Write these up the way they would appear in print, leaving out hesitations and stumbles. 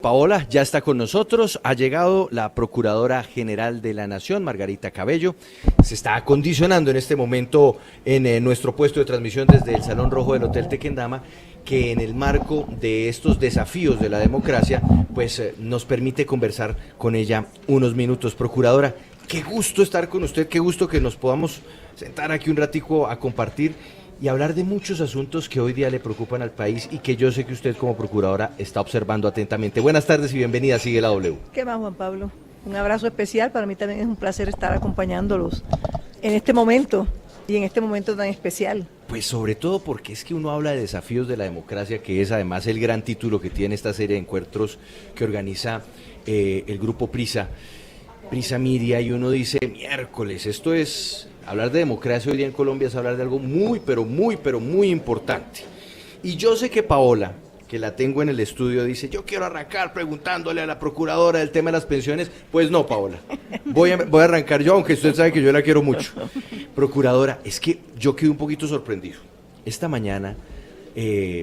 Paola ya está con nosotros, ha llegado la Procuradora General de la Nación, Margarita Cabello, se está acondicionando en este momento en nuestro puesto de transmisión desde el Salón Rojo del Hotel Tequendama, que en el marco de estos desafíos de la democracia, pues nos permite conversar con ella unos minutos. Procuradora, qué gusto estar con usted, qué gusto que nos podamos sentar aquí un ratico a compartir y hablar de muchos asuntos que hoy día le preocupan al país y que yo sé que usted como procuradora está observando atentamente. Buenas tardes y bienvenida, sigue la W. ¿Qué más, Juan Pablo? Un abrazo especial, para mí también es un placer estar acompañándolos en este momento y en este momento tan especial. Pues sobre todo porque es que uno habla de desafíos de la democracia, que es además el gran título que tiene esta serie de encuentros que organiza el grupo Prisa Media, y uno dice, miércoles, esto es... Hablar de democracia hoy día en Colombia es hablar de algo muy importante. Y yo sé que Paola, que la tengo en el estudio, dice, yo quiero arrancar preguntándole a la procuradora del tema de las pensiones. Pues no, Paola, voy a arrancar yo, aunque usted sabe que yo la quiero mucho. Procuradora, es que yo quedé un poquito sorprendido. Esta mañana,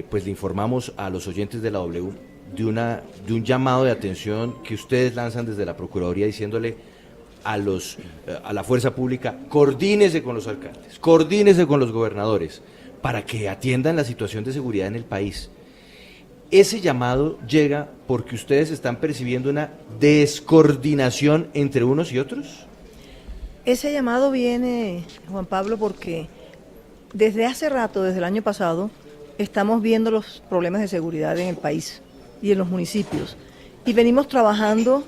pues le informamos a los oyentes de la W de un llamado de atención que ustedes lanzan desde la Procuraduría diciéndole a la fuerza pública, coordínese con los alcaldes, coordínese con los gobernadores para que atiendan la situación de seguridad en el país. Ese llamado llega porque ustedes están percibiendo una descoordinación entre unos y otros. Ese llamado viene, Juan Pablo, porque desde hace rato, desde el año pasado, estamos viendo los problemas de seguridad en el país y en los municipios. Y venimos trabajando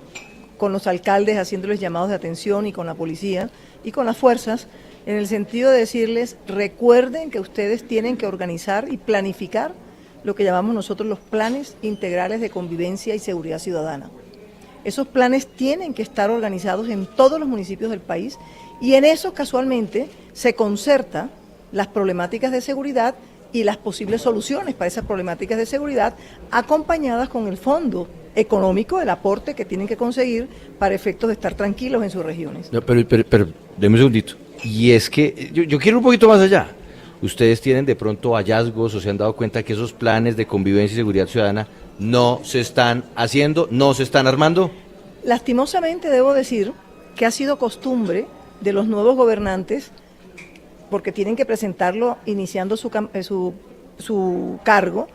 con los alcaldes, haciéndoles llamados de atención, y con la policía y con las fuerzas, en el sentido de decirles, recuerden que ustedes tienen que organizar y planificar lo que llamamos nosotros los planes integrales de convivencia y seguridad ciudadana. Esos planes tienen que estar organizados en todos los municipios del país, y en eso casualmente se concerta las problemáticas de seguridad y las posibles soluciones para esas problemáticas de seguridad, acompañadas con el fondo económico, el aporte que tienen que conseguir para efectos de estar tranquilos en sus regiones. No, pero deme un segundito. Y es que yo quiero un poquito más allá. ¿Ustedes tienen de pronto hallazgos o se han dado cuenta que esos planes de convivencia y seguridad ciudadana no se están haciendo, no se están armando? Lastimosamente debo decir que ha sido costumbre de los nuevos gobernantes, porque tienen que presentarlo iniciando su cargo,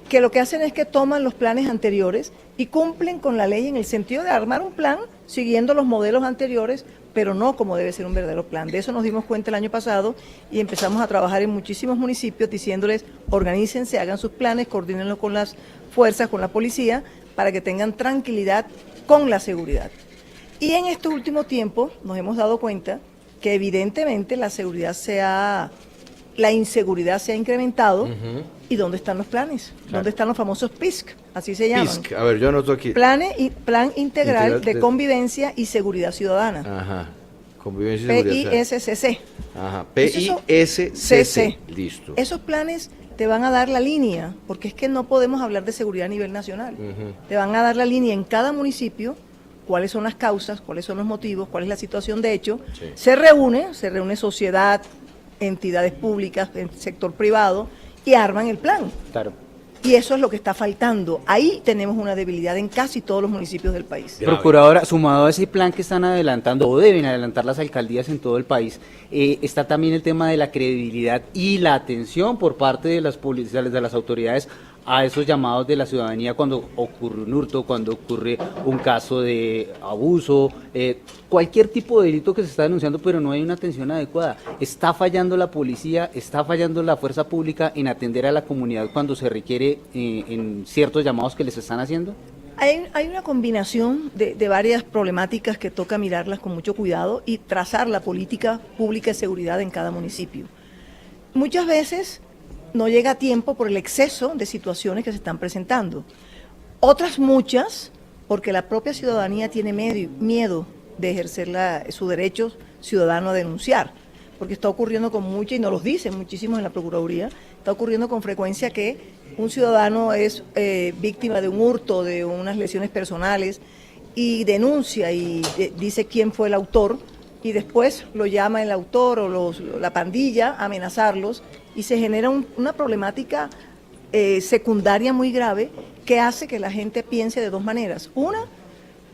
que lo que hacen es que toman los planes anteriores y cumplen con la ley en el sentido de armar un plan siguiendo los modelos anteriores, pero no como debe ser un verdadero plan. De eso nos dimos cuenta el año pasado y empezamos a trabajar en muchísimos municipios diciéndoles, organícense, hagan sus planes, coordínenlo con las fuerzas, con la policía, para que tengan tranquilidad con la seguridad. Y en estos últimos tiempos nos hemos dado cuenta que evidentemente la inseguridad se ha incrementado. ¿Y dónde están los planes? Claro. ¿Dónde están los famosos PISC? Así se llaman. PISC, a ver, yo anoto aquí. Plan Integral de Convivencia y Seguridad Ciudadana. Ajá, Convivencia y Seguridad PISCC. Ajá, PISCC, listo. Esos planes te van a dar la línea, porque es que no podemos hablar de seguridad a nivel nacional. Te van a dar la línea en cada municipio, cuáles son las causas, cuáles son los motivos, cuál es la situación de hecho. Sí. Se reúne sociedad, entidades públicas, el sector privado, y arman el plan. Claro. Y eso es lo que está faltando. Ahí tenemos una debilidad en casi todos los municipios del país. Procuradora, sumado a ese plan que están adelantando o deben adelantar las alcaldías en todo el país, está también el tema de la credibilidad y la atención por parte de las autoridades a esos llamados de la ciudadanía cuando ocurre un hurto, cuando ocurre un caso de abuso, cualquier tipo de delito que se está denunciando, pero no hay una atención adecuada. ¿Está fallando la policía, está fallando la fuerza pública en atender a la comunidad cuando se requiere en ciertos llamados que les están haciendo? Hay una combinación de varias problemáticas que toca mirarlas con mucho cuidado y trazar la política pública de seguridad en cada municipio. Muchas veces no llega a tiempo por el exceso de situaciones que se están presentando. Otras muchas, porque la propia ciudadanía tiene miedo de ejercer su derecho ciudadano a denunciar, porque está ocurriendo con mucha, y nos los dicen muchísimos en la Procuraduría, está ocurriendo con frecuencia que un ciudadano es víctima de un hurto, de unas lesiones personales, y denuncia y dice quién fue el autor, y después lo llama el autor o la pandilla a amenazarlos, y se genera una problemática secundaria muy grave que hace que la gente piense de dos maneras. Una,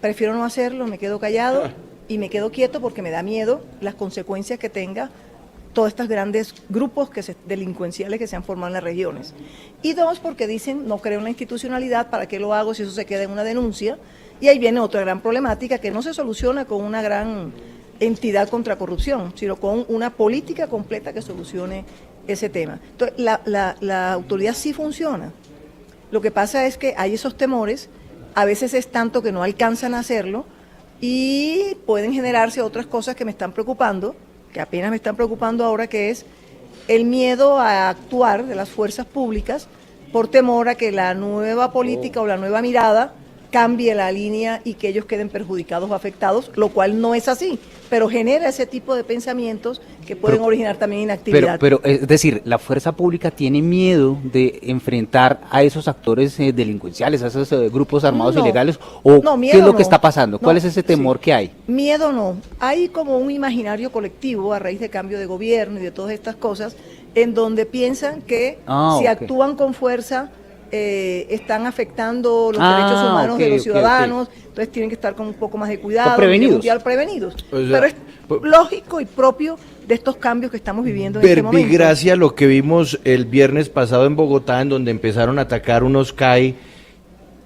prefiero no hacerlo, me quedo callado y me quedo quieto porque me da miedo las consecuencias que tenga todos estos grandes grupos delincuenciales que se han formado en las regiones. Y dos, porque dicen, no creo en la institucionalidad, ¿para qué lo hago si eso se queda en una denuncia? Y ahí viene otra gran problemática que no se soluciona con una gran entidad contra corrupción, sino con una política completa que solucione ese tema. Entonces, la autoridad sí funciona. Lo que pasa es que hay esos temores, a veces es tanto que no alcanzan a hacerlo y pueden generarse otras cosas que me están preocupando, que apenas me están preocupando ahora, que es el miedo a actuar de las fuerzas públicas por temor a que la nueva política o la nueva mirada cambie la línea y que ellos queden perjudicados o afectados, lo cual no es así, pero genera ese tipo de pensamientos que pueden originar también inactividad. Pero, es decir, la fuerza pública tiene miedo de enfrentar a esos actores delincuenciales, a esos grupos armados ilegales, o ¿qué es lo que está pasando? ¿Cuál es ese temor que hay? Miedo no, hay como un imaginario colectivo a raíz de cambio de gobierno y de todas estas cosas, en donde piensan que si actúan con fuerza están afectando los derechos humanos de los ciudadanos, entonces tienen que estar con un poco más de cuidado, prevenidos. O sea, pero es lógico y propio de estos cambios que estamos viviendo en este momento. Verbigracia, lo que vimos el viernes pasado en Bogotá, en donde empezaron a atacar unos CAI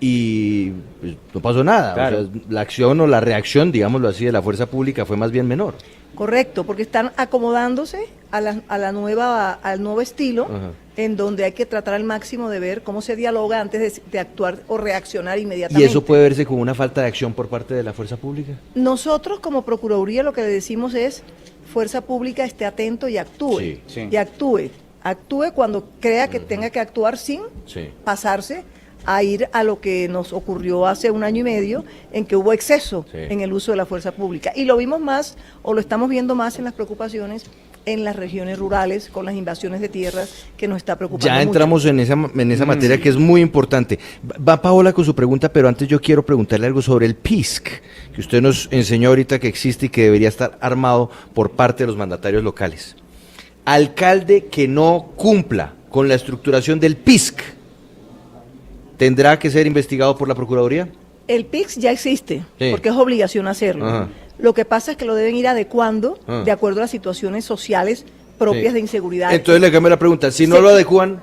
y pues, no pasó nada. Claro. O sea, la acción o la reacción, digámoslo así, de la fuerza pública fue más bien menor. Correcto, porque están acomodándose al nuevo estilo, ajá, en donde hay que tratar al máximo de ver cómo se dialoga antes de actuar o reaccionar inmediatamente. ¿Y eso puede verse como una falta de acción por parte de la fuerza pública? Nosotros como Procuraduría lo que le decimos es, fuerza pública esté atento y actúe, y actúe cuando crea que tenga que actuar sin pasarse a ir a lo que nos ocurrió hace 1 año y medio, en que hubo exceso en el uso de la fuerza pública. Y lo vimos más, o lo estamos viendo más en las preocupaciones en las regiones rurales, con las invasiones de tierras, que nos está preocupando Ya entramos mucho en esa materia que es muy importante. Va Paola con su pregunta, pero antes yo quiero preguntarle algo sobre el PISC, que usted nos enseñó ahorita que existe y que debería estar armado por parte de los mandatarios locales. Alcalde que no cumpla con la estructuración del PISC, ¿tendrá que ser investigado por la Procuraduría? El PIX ya existe, porque es obligación hacerlo. Ajá. Lo que pasa es que lo deben ir adecuando de acuerdo a las situaciones sociales propias de inseguridad. Entonces le cambio la pregunta, si no lo adecúan...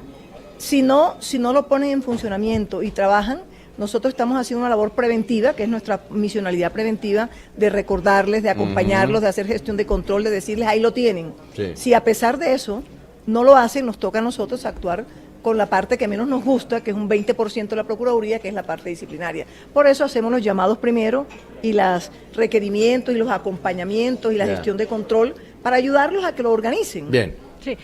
Si no lo ponen en funcionamiento y trabajan, nosotros estamos haciendo una labor preventiva, que es nuestra misionalidad preventiva, de recordarles, de acompañarlos, de hacer gestión de control, de decirles, ahí lo tienen. Si a pesar de eso no lo hacen, nos toca a nosotros actuar con la parte que menos nos gusta, que es un 20% de la Procuraduría, que es la parte disciplinaria. Por eso hacemos los llamados primero y los requerimientos y los acompañamientos y la gestión de control para ayudarlos a que lo organicen. Bien. Sí.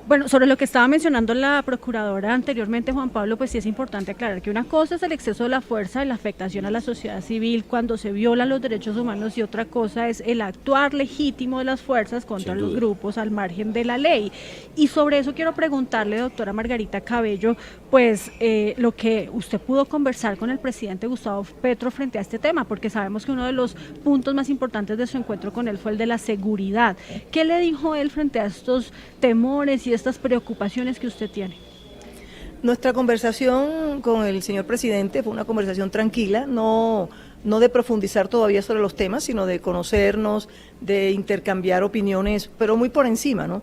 Bueno, sobre lo que estaba mencionando la procuradora anteriormente, Juan Pablo, pues sí es importante aclarar que una cosa es el exceso de la fuerza y la afectación a la sociedad civil cuando se violan los derechos humanos y otra cosa es el actuar legítimo de las fuerzas contra los grupos al margen de la ley. Y sobre eso quiero preguntarle, doctora Margarita Cabello, pues lo que usted pudo conversar con el presidente Gustavo Petro frente a este tema, porque sabemos que uno de los puntos más importantes de su encuentro con él fue el de la seguridad. ¿Qué le dijo él frente a estos temores y estas preocupaciones que usted tiene? Nuestra conversación con el señor presidente fue una conversación tranquila, no de profundizar todavía sobre los temas, sino de conocernos, de intercambiar opiniones, pero muy por encima, ¿no?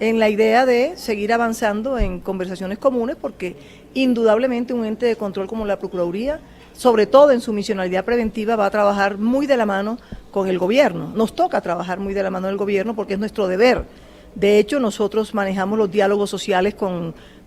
En la idea de seguir avanzando en conversaciones comunes, porque indudablemente un ente de control como la Procuraduría, sobre todo en su misionalidad preventiva, va a trabajar muy de la mano con el gobierno. Nos toca trabajar muy de la mano del gobierno porque es nuestro deber. De hecho, nosotros manejamos los diálogos sociales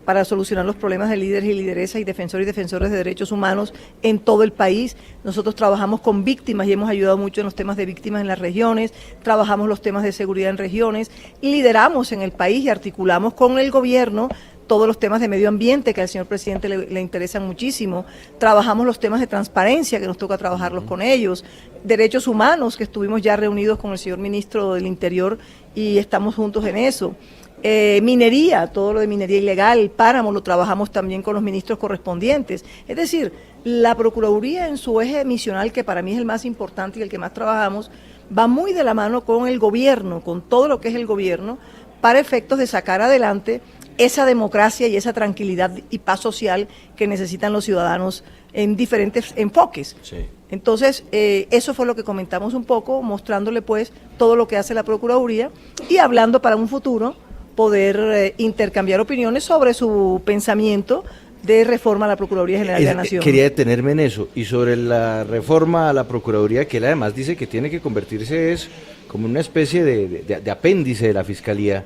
para solucionar los problemas de líderes y lideresas y defensores de derechos humanos en todo el país. Nosotros trabajamos con víctimas y hemos ayudado mucho en los temas de víctimas en las regiones, trabajamos los temas de seguridad en regiones, lideramos en el país y articulamos con el gobierno todos los temas de medio ambiente que al señor presidente le interesan muchísimo, trabajamos los temas de transparencia que nos toca trabajarlos con ellos, derechos humanos que estuvimos ya reunidos con el señor ministro del Interior y estamos juntos en eso. Minería, todo lo de minería ilegal, páramo, lo trabajamos también con los ministros correspondientes. Es decir, la Procuraduría en su eje misional, que para mí es el más importante y el que más trabajamos, va muy de la mano con el gobierno, con todo lo que es el gobierno, para efectos de sacar adelante esa democracia y esa tranquilidad y paz social que necesitan los ciudadanos en diferentes enfoques. Sí. Entonces, eso fue lo que comentamos un poco, mostrándole pues todo lo que hace la Procuraduría y hablando para un futuro poder intercambiar opiniones sobre su pensamiento de reforma a la Procuraduría General de la Nación. Quería detenerme en eso. Y sobre la reforma a la Procuraduría, que él además dice que tiene que convertirse es como una especie de apéndice de la Fiscalía.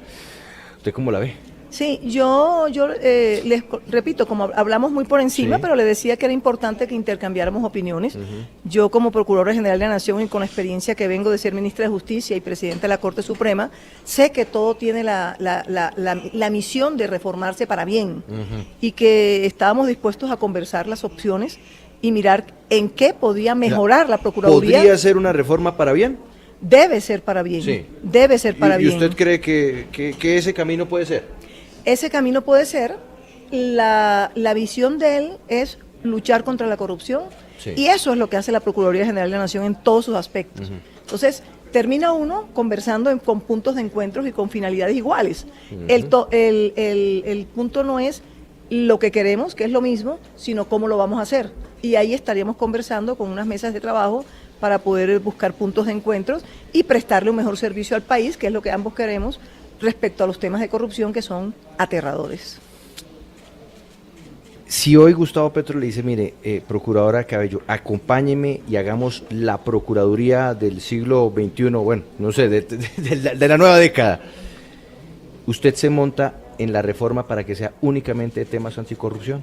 ¿Usted cómo la ve? Sí, yo les repito, como hablamos muy por encima, Sí. pero le decía que era importante que intercambiáramos opiniones. Yo como Procuradora General de la Nación y con la experiencia que vengo de ser Ministra de Justicia y Presidenta de la Corte Suprema, sé que todo tiene la misión de reformarse para bien y que estábamos dispuestos a conversar las opciones y mirar en qué podía mejorar la Procuraduría. ¿Podría ser una reforma para bien? Debe ser para bien, Sí. debe ser para ¿Y bien. usted cree que ese camino puede ser? Ese camino puede ser, la visión de él es luchar contra la corrupción Sí. y eso es lo que hace la Procuraduría General de la Nación en todos sus aspectos. Entonces, termina uno conversando con puntos de encuentros y con finalidades iguales. El punto no es lo que queremos, que es lo mismo, sino cómo lo vamos a hacer. Y ahí estaríamos conversando con unas mesas de trabajo para poder buscar puntos de encuentros y prestarle un mejor servicio al país, que es lo que ambos queremos, respecto a los temas de corrupción que son aterradores. Si hoy Gustavo Petro le dice, mire, Procuradora Cabello, acompáñeme y hagamos la Procuraduría del siglo XXI, bueno, no sé, de la nueva década, ¿usted se monta en la reforma para que sea únicamente de temas anticorrupción?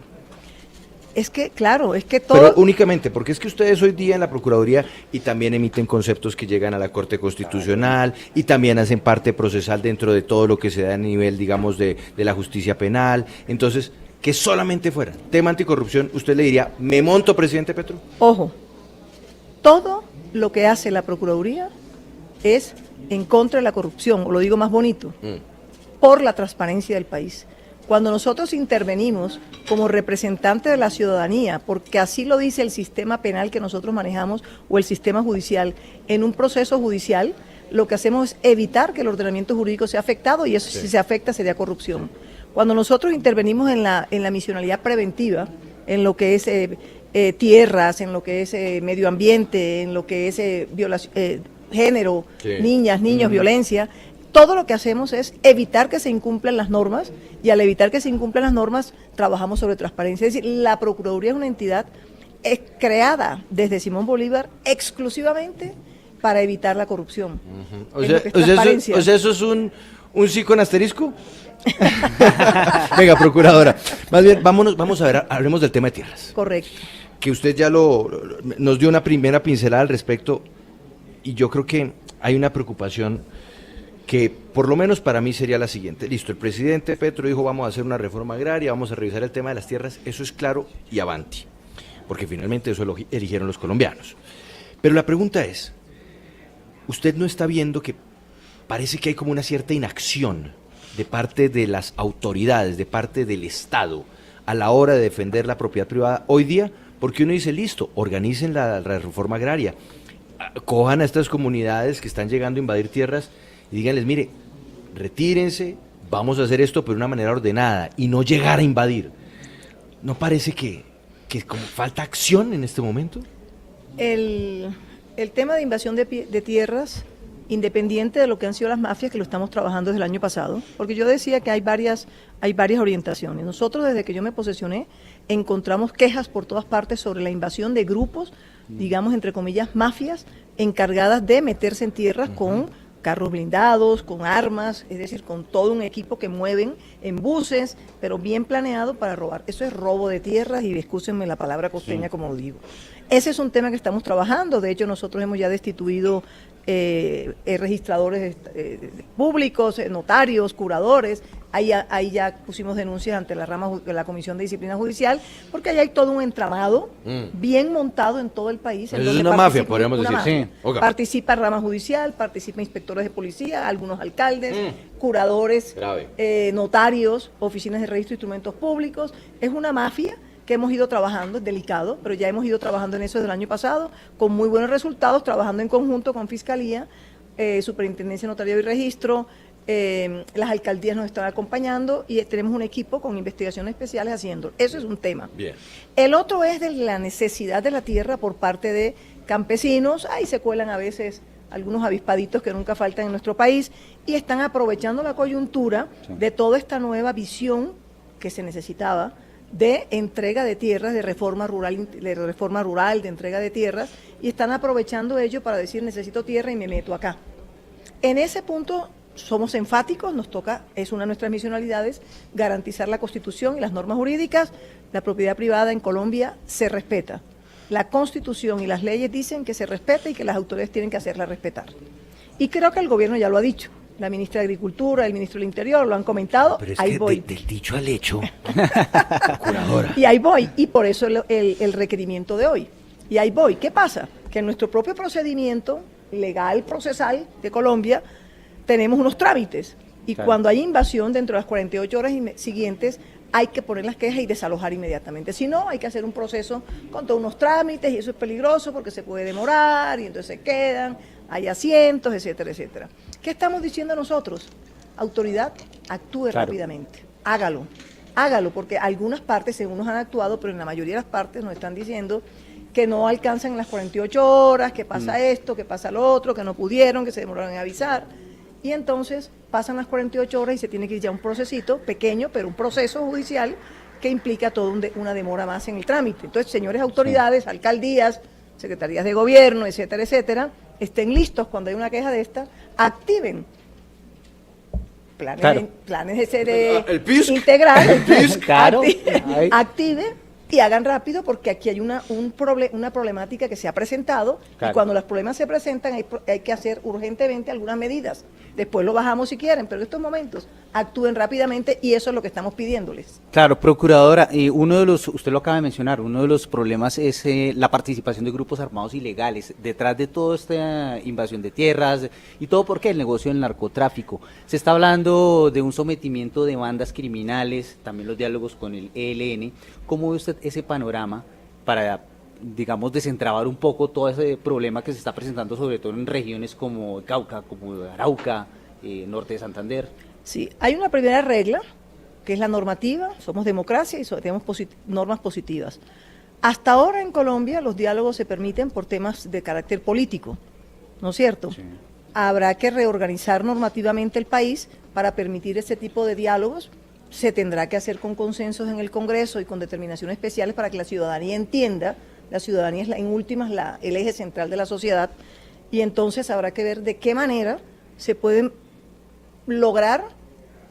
Es que, claro, es que todo... Pero únicamente, porque es que ustedes hoy día en la Procuraduría y también emiten conceptos que llegan a la Corte Constitucional y también hacen parte procesal dentro de todo lo que se da a nivel, digamos, de la justicia penal. Entonces, que solamente fuera tema anticorrupción, usted le diría, ¿me monto, presidente Petro? Ojo, todo lo que hace la Procuraduría es en contra de la corrupción, o lo digo más bonito, por la transparencia del país. Cuando nosotros intervenimos como representantes de la ciudadanía, porque así lo dice el sistema penal que nosotros manejamos o el sistema judicial, en un proceso judicial, lo que hacemos es evitar que el ordenamiento jurídico sea afectado y eso si se afecta sería corrupción. Cuando nosotros intervenimos en la misionalidad preventiva, en lo que es tierras, en lo que es medio ambiente, en lo que es género, niñas, niños, violencia, todo lo que hacemos es evitar que se incumplan las normas y al evitar que se incumplan las normas trabajamos sobre transparencia. Es decir, la Procuraduría es una entidad creada desde Simón Bolívar exclusivamente para evitar la corrupción. O sea, ¿eso es un sí con asterisco? Venga, Procuradora. Más bien, vamos a ver, hablemos del tema de tierras. Correcto. Que usted ya nos dio una primera pincelada al respecto y yo creo que hay una preocupación que por lo menos para mí sería la siguiente. Listo, el presidente Petro dijo vamos a hacer una reforma agraria, vamos a revisar el tema de las tierras, eso es claro y avanti, porque finalmente eso lo eligieron los colombianos. Pero la pregunta es, ¿usted no está viendo que parece que hay como una cierta inacción de parte de las autoridades, de parte del Estado, a la hora de defender la propiedad privada hoy día? Porque uno dice, listo, organicen la reforma agraria, cojan a estas comunidades que están llegando a invadir tierras y díganles, mire, retírense, vamos a hacer esto pero de una manera ordenada y no llegar a invadir. ¿No parece que como falta acción en este momento? El tema de invasión de tierras, independiente de lo que han sido las mafias, que lo estamos trabajando desde el año pasado, porque yo decía que hay varias orientaciones. Nosotros desde que yo me posesioné encontramos quejas por todas partes sobre la invasión de grupos, digamos entre comillas mafias, encargadas de meterse en tierras con carros blindados, con armas, es decir, con todo un equipo que mueven en buses, pero bien planeado para robar. Eso es robo de tierras y excúsenme la palabra costeña como lo digo. Ese es un tema que estamos trabajando, de hecho nosotros hemos ya destituido registradores públicos, notarios, curadores, ahí ya pusimos denuncias ante la Comisión de Disciplina Judicial, porque ahí hay todo un entramado bien montado en todo el país. Es una mafia, podríamos decir. Mafia. Sí. Okay. Participa rama judicial, participa inspectores de policía, algunos alcaldes, curadores, notarios, oficinas de registro de instrumentos públicos. Es una mafia que hemos ido trabajando, es delicado, pero ya hemos ido trabajando en eso desde el año pasado, con muy buenos resultados, trabajando en conjunto con Fiscalía, Superintendencia Notario y Registro, las alcaldías nos están acompañando y tenemos un equipo con investigaciones especiales haciendo. Eso es un tema. Bien. El otro es de la necesidad de la tierra por parte de campesinos. Ahí se cuelan a veces algunos avispaditos que nunca faltan en nuestro país y están aprovechando la coyuntura de toda esta nueva visión que se necesitaba de entrega de tierras, de reforma rural, de entrega de tierras, y están aprovechando ello para decir necesito tierra y me meto acá. En ese punto somos enfáticos, nos toca, es una de nuestras misionalidades, garantizar la Constitución y las normas jurídicas. La propiedad privada en Colombia se respeta. La Constitución y las leyes dicen que se respeta y que las autoridades tienen que hacerla respetar. Y creo que el gobierno ya lo ha dicho. La ministra de Agricultura, el ministro del Interior lo han comentado. Pero es ahí que voy. del dicho al hecho, procuradora. Y ahí voy, y por eso el requerimiento de hoy. Y ahí voy. ¿Qué pasa? Que en nuestro propio procedimiento legal, procesal de Colombia, tenemos unos trámites. Y claro, cuando hay invasión, dentro de las 48 horas siguientes, hay que poner las quejas y desalojar inmediatamente. Si no, hay que hacer un proceso con todos unos trámites, y eso es peligroso porque se puede demorar, y entonces se quedan, hay asientos, etcétera, etcétera. ¿Qué estamos diciendo nosotros? Autoridad, actúe claro, rápidamente. Hágalo, porque algunas partes, según nos han actuado, pero en la mayoría de las partes nos están diciendo que no alcanzan las 48 horas, que pasa esto, que pasa lo otro, que no pudieron, que se demoraron en avisar. Y entonces pasan las 48 horas y se tiene que ir ya un procesito pequeño, pero un proceso judicial que implica toda una demora más en el trámite. Entonces, señores autoridades, alcaldías, secretarías de gobierno, etcétera, etcétera, estén listos cuando hay una queja de esta, activen planes de ser el PISC, integral, el PISC, claro, active y hagan rápido, porque aquí hay una problemática que se ha presentado, claro, y cuando los problemas se presentan hay que hacer urgentemente algunas medidas. Después lo bajamos si quieren, pero en estos momentos actúen rápidamente, y eso es lo que estamos pidiéndoles. Claro, procuradora, uno de los, usted lo acaba de mencionar, uno de los problemas es la participación de grupos armados ilegales detrás de toda esta invasión de tierras y todo porque el negocio del narcotráfico. Se está hablando de un sometimiento de bandas criminales, también los diálogos con el ELN. ¿Cómo ve usted ese panorama para, digamos, desentrabar un poco todo ese problema que se está presentando, sobre todo en regiones como Cauca, como Arauca, norte de Santander? Sí, hay una primera regla, que es la normativa, somos democracia y tenemos normas positivas. Hasta ahora en Colombia los diálogos se permiten por temas de carácter político, ¿no es cierto? Sí. Habrá que reorganizar normativamente el país para permitir ese tipo de diálogos. Se tendrá que hacer con consensos en el Congreso y con determinaciones especiales para que la ciudadanía entienda. La ciudadanía es en últimas el eje central de la sociedad, y entonces habrá que ver de qué manera se pueden lograr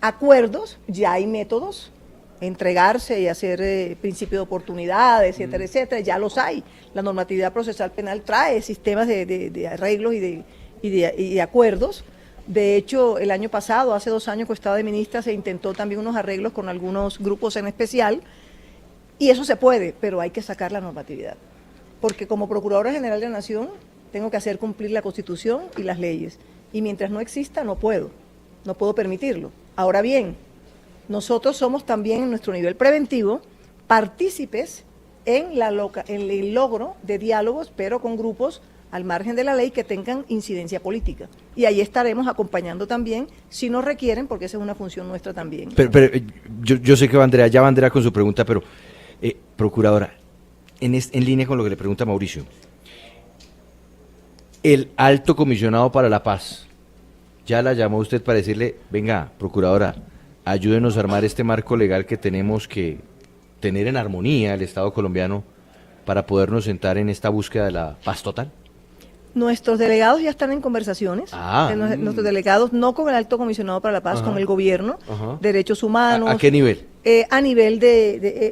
acuerdos. Ya hay métodos, entregarse y hacer principio de oportunidad, etcétera, etcétera, ya los hay. La normatividad procesal penal trae sistemas de arreglos y de acuerdos. De hecho, el año pasado, hace 2 años que estaba de ministra, se intentó también unos arreglos con algunos grupos en especial, y eso se puede, pero hay que sacar la normatividad. Porque como Procuradora General de la Nación tengo que hacer cumplir la Constitución y las leyes, y mientras no exista no puedo permitirlo. Ahora bien, nosotros somos también en nuestro nivel preventivo partícipes en el logro de diálogos, pero con grupos al margen de la ley que tengan incidencia política. Y ahí estaremos acompañando también, si nos requieren, porque esa es una función nuestra también. Pero yo sé que ya va Andrea con su pregunta, pero procuradora, en línea con lo que le pregunta Mauricio, el alto comisionado para la paz, ¿ya la llamó usted para decirle, venga, procuradora, ayúdenos a armar este marco legal que tenemos que tener en armonía el Estado colombiano para podernos sentar en esta búsqueda de la paz total? Nuestros delegados ya están en conversaciones. Nuestros delegados, no con el alto comisionado para la paz, con el gobierno, derechos humanos. ¿A qué nivel? A nivel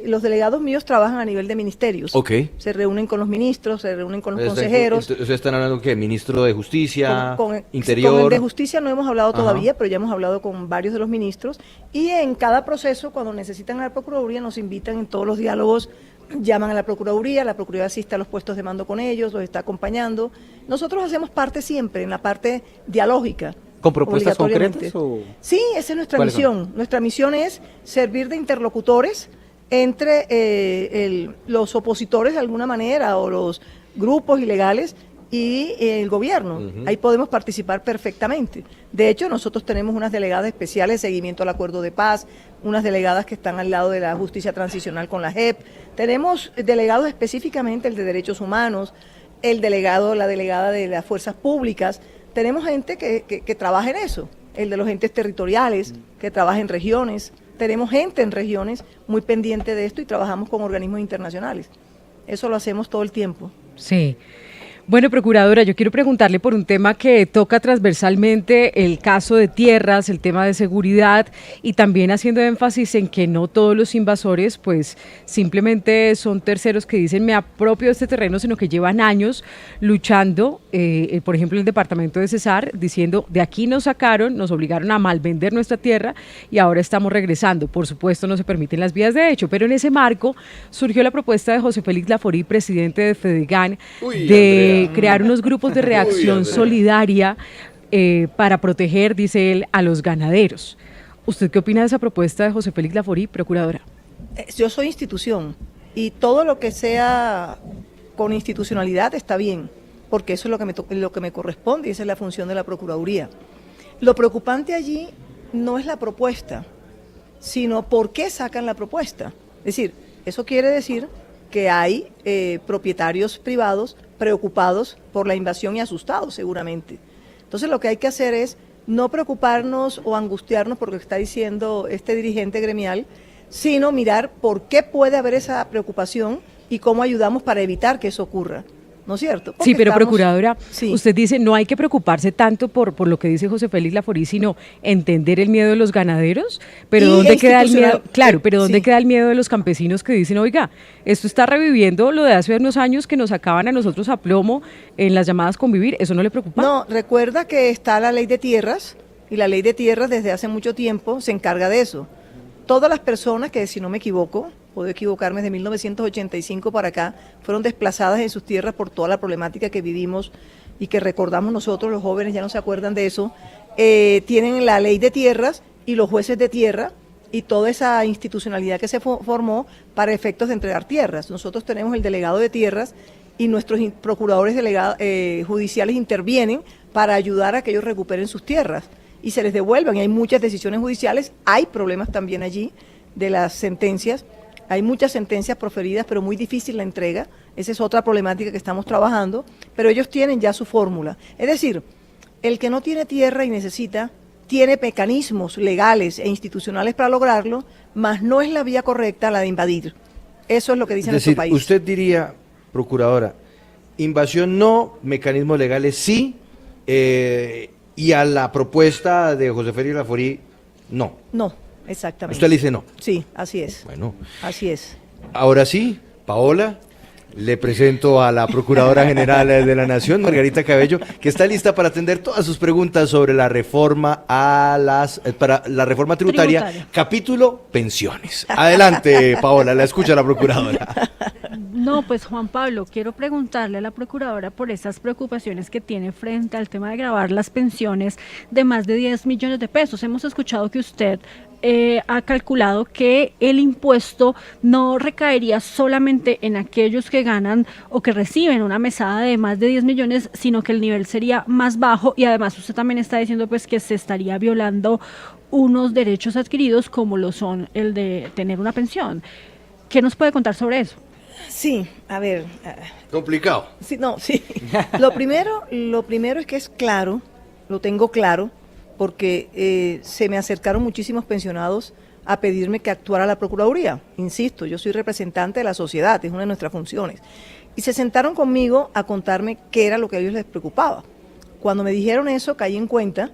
los delegados míos trabajan a nivel de ministerios. Okay. Se reúnen con los ministros, se reúnen con los consejeros. ¿Ustedes están hablando que ministro de Justicia, Interior? Con el de Justicia no hemos hablado todavía, pero ya hemos hablado con varios de los ministros. Y en cada proceso, cuando necesitan a la Procuraduría, nos invitan en todos los diálogos, llaman a la Procuraduría asiste a los puestos de mando con ellos, los está acompañando. Nosotros hacemos parte siempre en la parte dialógica. ¿Con propuestas concretas? Sí, esa es nuestra misión. Nuestra misión es servir de interlocutores entre los opositores de alguna manera, o los grupos ilegales, y el gobierno. Ahí podemos participar perfectamente. De hecho, nosotros tenemos unas delegadas especiales de seguimiento al acuerdo de paz, unas delegadas que están al lado de la justicia transicional con la JEP. Tenemos delegados específicamente el de derechos humanos, la delegada de las fuerzas públicas. Tenemos gente que trabaja en eso, el de los entes territoriales, que trabaja en regiones. Tenemos gente en regiones muy pendiente de esto y trabajamos con organismos internacionales. Eso lo hacemos todo el tiempo. Sí. Bueno, procuradora, yo quiero preguntarle por un tema que toca transversalmente el caso de tierras, el tema de seguridad y también haciendo énfasis en que no todos los invasores pues simplemente son terceros que dicen me apropio de este terreno, sino que llevan años luchando, por ejemplo en el departamento de Cesar, diciendo de aquí nos sacaron, nos obligaron a malvender nuestra tierra y ahora estamos regresando. Por supuesto no se permiten las vías de hecho, pero en ese marco surgió la propuesta de José Félix Laforí, presidente de FEDEGAN, crear unos grupos de reacción solidaria para proteger, dice él, a los ganaderos. ¿Usted qué opina de esa propuesta de José Félix Laforí, procuradora? Yo soy institución y todo lo que sea con institucionalidad está bien, porque eso es lo que me corresponde y esa es la función de la Procuraduría. Lo preocupante allí no es la propuesta, sino por qué sacan la propuesta. Es decir, eso quiere decir que hay propietarios privados preocupados por la invasión y asustados seguramente. Entonces lo que hay que hacer es no preocuparnos o angustiarnos por lo que está diciendo este dirigente gremial, sino mirar por qué puede haber esa preocupación y cómo ayudamos para evitar que eso ocurra. ¿No es cierto? Porque sí, pero procuradora, sí. Usted dice no hay que preocuparse tanto por lo que dice José Félix Laforí, sino entender el miedo de los ganaderos, pero ¿dónde queda el miedo? Claro, pero ¿dónde queda el miedo de los campesinos que dicen, oiga, esto está reviviendo lo de hace unos años que nos sacaban a nosotros a plomo en las llamadas Convivir? ¿Eso no le preocupa? No, recuerda que está la ley de tierras y la ley de tierras desde hace mucho tiempo se encarga de eso. Todas las personas que, si no me equivoco, puedo equivocarme, de 1985 para acá, fueron desplazadas en sus tierras por toda la problemática que vivimos y que recordamos nosotros, los jóvenes ya no se acuerdan de eso, tienen la ley de tierras y los jueces de tierra y toda esa institucionalidad que se formó para efectos de entregar tierras. Nosotros tenemos el delegado de tierras y nuestros procuradores judiciales intervienen para ayudar a que ellos recuperen sus tierras y se les devuelvan. Y hay muchas decisiones judiciales, hay problemas también allí de las sentencias. Hay muchas sentencias proferidas, pero muy difícil la entrega. Esa es otra problemática que estamos trabajando, pero ellos tienen ya su fórmula. Es decir, el que no tiene tierra y necesita, tiene mecanismos legales e institucionales para lograrlo, mas no es la vía correcta la de invadir. Eso es lo que dice nuestro país. Usted diría, procuradora, invasión no, mecanismos legales sí, y a la propuesta de José Félix Laforí, no. No. Exactamente. ¿Usted le dice no? Sí, así es. Bueno. Así es. Ahora sí, Paola, le presento a la Procuradora General de la Nación, Margarita Cabello, que está lista para atender todas sus preguntas sobre la reforma para la reforma tributaria, capítulo pensiones. Adelante, Paola, la escucha la Procuradora. No, pues Juan Pablo, quiero preguntarle a la Procuradora por esas preocupaciones que tiene frente al tema de gravar las pensiones de más de 10 millones de pesos. Hemos escuchado que usted ha calculado que el impuesto no recaería solamente en aquellos que ganan o que reciben una mesada de más de 10 millones, sino que el nivel sería más bajo y además usted también está diciendo pues que se estaría violando unos derechos adquiridos como lo son el de tener una pensión. ¿Qué nos puede contar sobre eso? Sí, a ver. Complicado. Sí, no, sí. Lo primero es que es claro, lo tengo claro, porque se me acercaron muchísimos pensionados a pedirme que actuara la Procuraduría. Insisto, yo soy representante de la sociedad, es una de nuestras funciones. Y se sentaron conmigo a contarme qué era lo que a ellos les preocupaba. Cuando me dijeron eso, caí en cuenta,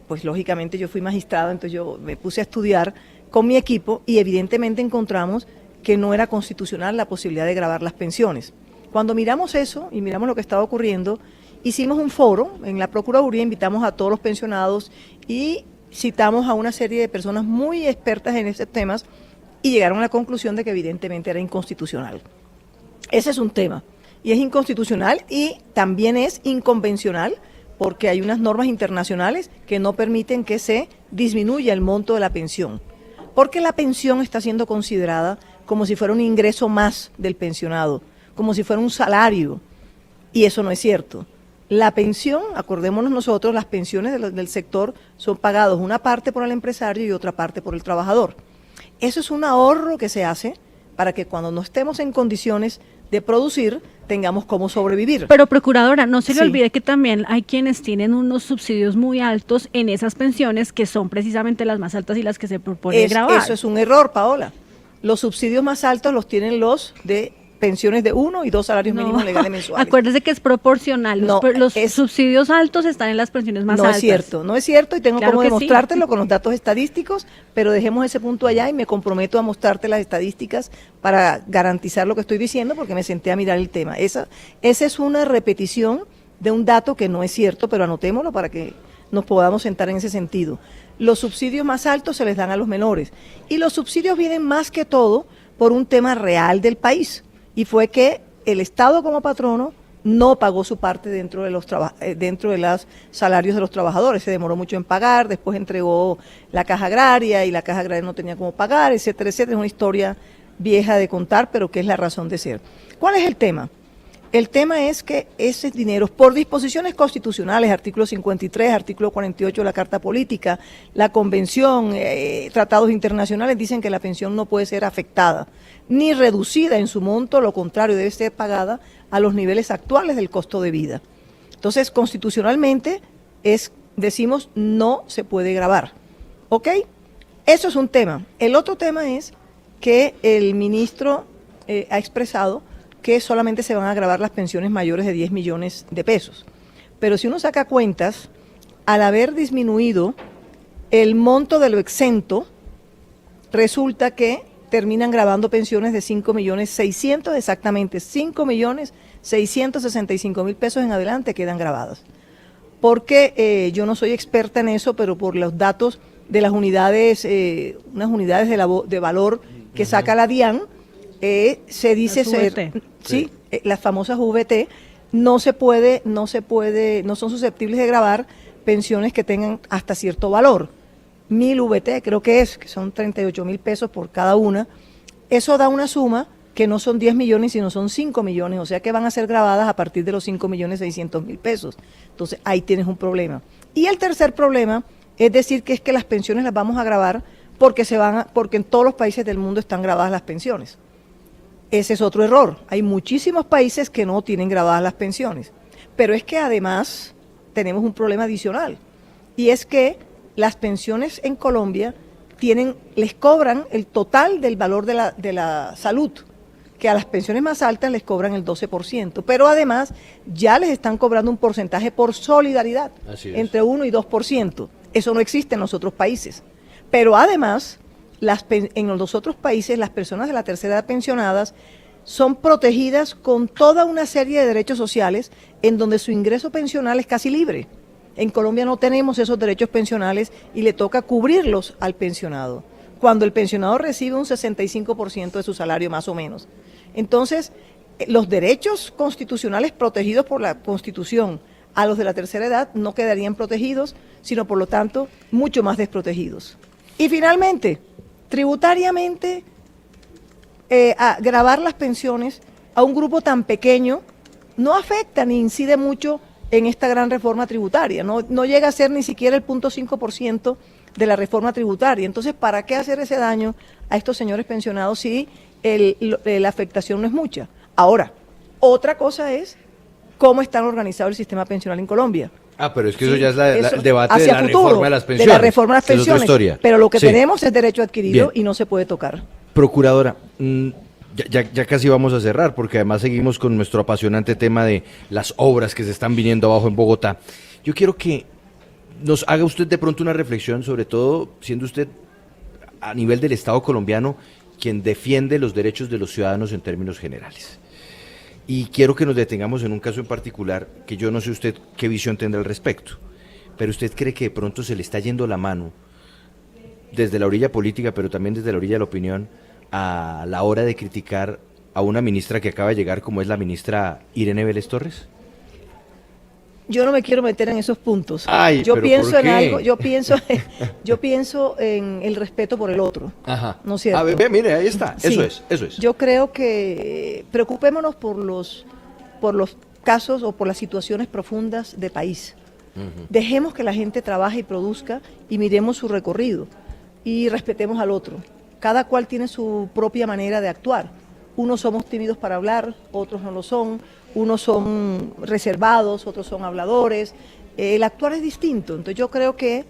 pues lógicamente yo fui magistrada, entonces yo me puse a estudiar con mi equipo y evidentemente encontramos que no era constitucional la posibilidad de gravar las pensiones. Cuando miramos eso y miramos lo que estaba ocurriendo, hicimos un foro en la Procuraduría, invitamos a todos los pensionados y citamos a una serie de personas muy expertas en estos temas y llegaron a la conclusión de que evidentemente era inconstitucional. Ese es un tema, y es inconstitucional y también es inconvencional porque hay unas normas internacionales que no permiten que se disminuya el monto de la pensión, porque la pensión está siendo considerada como si fuera un ingreso más del pensionado, como si fuera un salario, y eso no es cierto. La pensión, acordémonos nosotros, las pensiones del sector son pagadas una parte por el empresario y otra parte por el trabajador. Eso es un ahorro que se hace para que cuando no estemos en condiciones de producir, tengamos cómo sobrevivir. Pero procuradora, no se le Sí. olvide que también hay quienes tienen unos subsidios muy altos en esas pensiones que son precisamente las más altas y las que se propone gravar. Eso es un error, Paola. Los subsidios más altos los tienen los de pensiones de 1 y 2 salarios mínimos legales mensuales. Acuérdese que es proporcional. Los subsidios altos están en las pensiones más altas. No es cierto y tengo Claro como que sí. demostrártelo con los datos estadísticos, pero dejemos ese punto allá y me comprometo a mostrarte las estadísticas para garantizar lo que estoy diciendo porque me senté a mirar el tema. Esa es una repetición de un dato que no es cierto, pero anotémoslo para que nos podamos sentar en ese sentido. Los subsidios más altos se les dan a los menores y los subsidios vienen más que todo por un tema real del país. Y fue que el Estado como patrono no pagó su parte dentro de los salarios de los trabajadores, se demoró mucho en pagar, después entregó la Caja Agraria y la Caja Agraria no tenía cómo pagar, etcétera, etcétera. Es una historia vieja de contar, pero que es la razón de ser. ¿Cuál es el tema? El tema es que ese dinero, por disposiciones constitucionales, artículo 53, artículo 48 de la Carta Política, la Convención, tratados internacionales, dicen que la pensión no puede ser afectada ni reducida en su monto, lo contrario, debe ser pagada a los niveles actuales del costo de vida. Entonces, constitucionalmente, decimos, no se puede gravar. ¿Ok? Eso es un tema. El otro tema es que el ministro ha expresado que solamente se van a gravar las pensiones mayores de 10 millones de pesos. Pero si uno saca cuentas, al haber disminuido el monto de lo exento, resulta que terminan grabando pensiones de 5.600.000, exactamente 5.665.000 pesos en adelante quedan grabadas. Porque yo no soy experta en eso, pero por los datos de las unidades, unas unidades de valor que saca la DIAN, se dice ser, sí, las famosas VT, no son susceptibles de grabar pensiones que tengan hasta cierto valor. 1.000 VT creo que son 38.000 pesos por cada una. Eso da una suma que no son 10 millones, sino son 5 millones, o sea que van a ser grabadas a partir de los 5.600.000 pesos. Entonces ahí tienes un problema. Y el tercer problema es decir que las pensiones las vamos a grabar porque en todos los países del mundo están grabadas las pensiones. Ese es otro error. Hay muchísimos países que no tienen grabadas las pensiones. Pero es que además tenemos un problema adicional. Y es que las pensiones en Colombia les cobran el total del valor de la salud, que a las pensiones más altas les cobran el 12%. Pero además ya les están cobrando un porcentaje por solidaridad, entre 1 y 2%. Eso no existe en los otros países. Pero además, en los otros países, las personas de la tercera edad pensionadas son protegidas con toda una serie de derechos sociales en donde su ingreso pensional es casi libre. En Colombia no tenemos esos derechos pensionales y le toca cubrirlos al pensionado, cuando el pensionado recibe un 65% de su salario más o menos. Entonces, los derechos constitucionales protegidos por la Constitución a los de la tercera edad no quedarían protegidos, sino por lo tanto mucho más desprotegidos. Y finalmente, tributariamente, a gravar las pensiones a un grupo tan pequeño no afecta ni incide mucho en esta gran reforma tributaria, no llega a ser ni siquiera el 0.5% de la reforma tributaria. Entonces, ¿para qué hacer ese daño a estos señores pensionados si la afectación no es mucha? Ahora, otra cosa es cómo está organizado el sistema pensional en Colombia. Pero es que eso ya es el debate de la futuro, reforma de las pensiones. De la reforma de las pensiones. Es otra historia. Pero lo que Sí. tenemos es derecho adquirido Bien. y no se puede tocar. Procuradora, ya casi vamos a cerrar, porque además seguimos con nuestro apasionante tema de las obras que se están viniendo abajo en Bogotá. Yo quiero que nos haga usted de pronto una reflexión, sobre todo siendo usted a nivel del Estado colombiano quien defiende los derechos de los ciudadanos en términos generales. Y quiero que nos detengamos en un caso en particular, que yo no sé usted qué visión tendrá al respecto, pero usted cree que de pronto se le está yendo la mano desde la orilla política, pero también desde la orilla de la opinión, a la hora de criticar a una ministra que acaba de llegar, como es la ministra Irene Vélez Torres? Yo no me quiero meter en esos puntos. Yo pienso en algo, yo pienso en el respeto por el otro. Ajá. ¿No es cierto? Mire, ahí está. Sí. Eso es. Yo creo que preocupémonos por los casos o por las situaciones profundas de país. Dejemos que la gente trabaje y produzca y miremos su recorrido y respetemos al otro. Cada cual tiene su propia manera de actuar. Unos somos tímidos para hablar, otros no lo son, unos son reservados, otros son habladores. El actuar es distinto, entonces yo creo que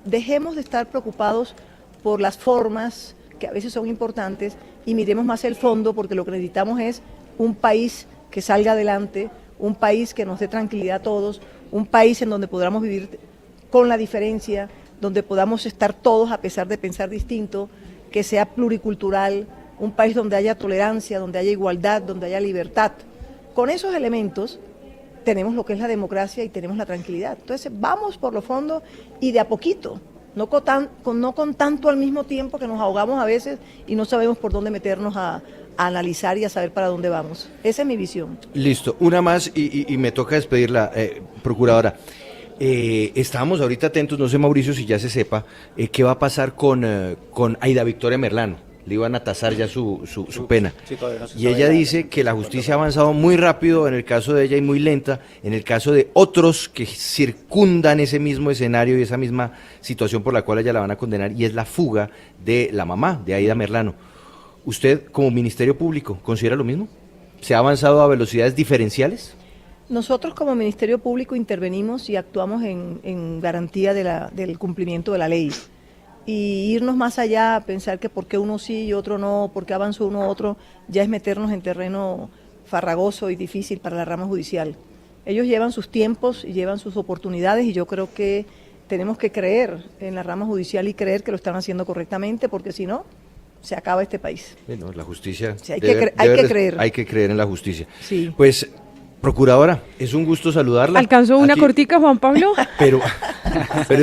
dejemos de estar preocupados por las formas, que a veces son importantes, y miremos más el fondo, porque lo que necesitamos es un país que salga adelante, un país que nos dé tranquilidad a todos, un país en donde podamos vivir con la diferencia, donde podamos estar todos a pesar de pensar distinto, que sea pluricultural, un país donde haya tolerancia, donde haya igualdad, donde haya libertad. Con esos elementos tenemos lo que es la democracia y tenemos la tranquilidad. Entonces vamos por lo fondo y de a poquito, no con tanto al mismo tiempo que nos ahogamos a veces y no sabemos por dónde meternos a analizar y a saber para dónde vamos. Esa es mi visión. Listo, una más y me toca despedirla, procuradora. Estábamos ahorita atentos, no sé Mauricio si ya se sepa, qué va a pasar con Aida Victoria Merlano. Le iban a tasar ya su pena. Sí, todavía no se Y sabe ella nada. dice que la justicia ha avanzado muy rápido en el caso de ella y muy lenta en el caso de otros que circundan ese mismo escenario y esa misma situación por la cual ella la van a condenar, y es la fuga de la mamá de Aida Merlano. ¿Usted como Ministerio Público considera lo mismo? ¿Se ha avanzado a velocidades diferenciales? Nosotros como Ministerio Público intervenimos y actuamos en garantía del cumplimiento de la ley. Y irnos más allá a pensar que por qué uno sí y otro no, por qué avanzó uno u otro, ya es meternos en terreno farragoso y difícil para la rama judicial. Ellos llevan sus tiempos y llevan sus oportunidades, y yo creo que tenemos que creer en la rama judicial y creer que lo están haciendo correctamente, porque si no, se acaba este país. Bueno, la justicia... Sí, hay que creer. Hay que creer en la justicia. Sí. Pues, procuradora, es un gusto saludarla. ¿Alcanzó una Aquí, cortica, Juan Pablo? Pero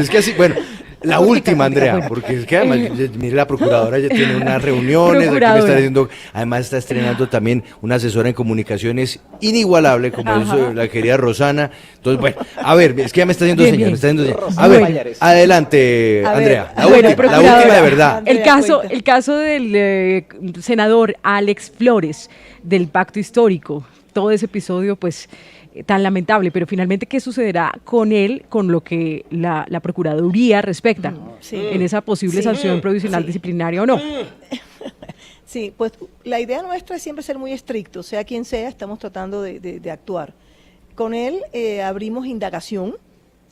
es que así, bueno, la última, Andrea, porque es que además, mire, la procuradora ya tiene unas reuniones, aquí me Procuradora. está diciendo, además está estrenando también una asesora en comunicaciones inigualable, como es la querida Rosana. Entonces, bueno, a ver, es que ya me está haciendo Bien, señal, bien. me está haciendo señal. A Rosana ver, Pallares. adelante, A ver, Andrea, la bueno, última, la procuradora. última de verdad. Andrea, cuenta. El caso del senador Alex Flores, del Pacto Histórico, todo ese episodio, pues, tan lamentable, pero finalmente, ¿qué sucederá con él, con lo que la Procuraduría respecta Sí. en esa posible Sí. sanción provisional Sí. disciplinaria o no? Sí, pues la idea nuestra es siempre ser muy estrictos, sea quien sea, estamos tratando de actuar. Con él abrimos indagación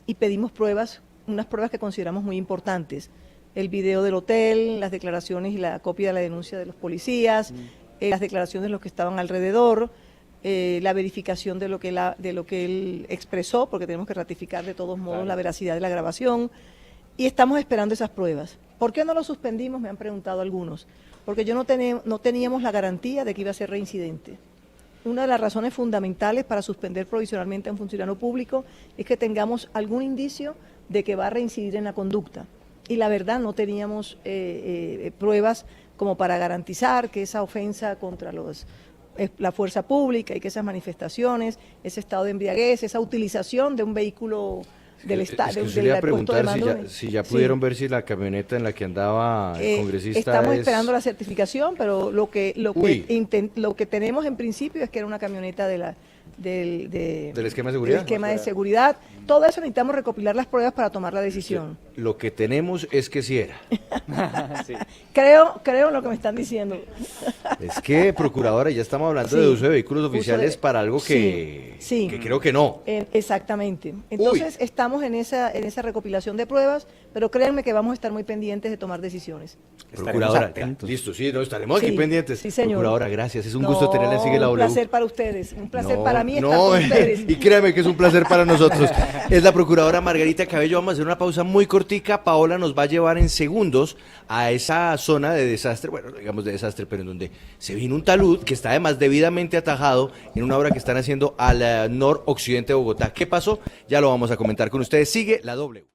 y pedimos pruebas, unas pruebas que consideramos muy importantes. El video del hotel, las declaraciones y la copia de la denuncia de los policías, las declaraciones de los que estaban alrededor, la verificación de lo que él expresó, porque tenemos que ratificar de todos modos la veracidad de la grabación, y estamos esperando esas pruebas. ¿Por qué no lo suspendimos? Me han preguntado algunos. Porque no teníamos la garantía de que iba a ser reincidente. Una de las razones fundamentales para suspender provisionalmente a un funcionario público es que tengamos algún indicio de que va a reincidir en la conducta. Y la verdad, no teníamos pruebas como para garantizar que esa ofensa contra la fuerza pública y que esas manifestaciones, ese estado de embriaguez, esa utilización de un vehículo del Estado, Es que usted le iba a preguntar mando, si ya sí. pudieron ver si la camioneta en la que andaba el congresista Estamos es... esperando la certificación, pero lo que tenemos en principio es que era una camioneta del esquema de seguridad. del esquema de seguridad. Todo eso necesitamos recopilar las pruebas para tomar la decisión. Lo que tenemos es que sí era. Creo en lo que me están diciendo. Es que, procuradora, ya estamos hablando Sí. de uso de vehículos Uso de- oficiales para algo que, Sí, sí. que creo que no. Exactamente. Entonces estamos en esa recopilación de pruebas, pero créanme que vamos a estar muy pendientes de tomar decisiones. Procuradora, atentos. listo, sí, no, estaremos aquí Sí, pendientes. sí, señor. Procuradora, gracias, es un gusto tenerla en Sigue la Un W. placer para ustedes, un placer No, para mí estar no, con ustedes. y créame que es un placer para nosotros. Es la procuradora Margarita Cabello. Vamos a hacer una pausa muy cortica. Paola nos va a llevar en segundos a esa zona de desastre, bueno, digamos de desastre, pero en donde se vino un talud que está además debidamente atajado en una obra que están haciendo al noroccidente de Bogotá. ¿Qué pasó? Ya lo vamos a comentar con ustedes. Sigue la W.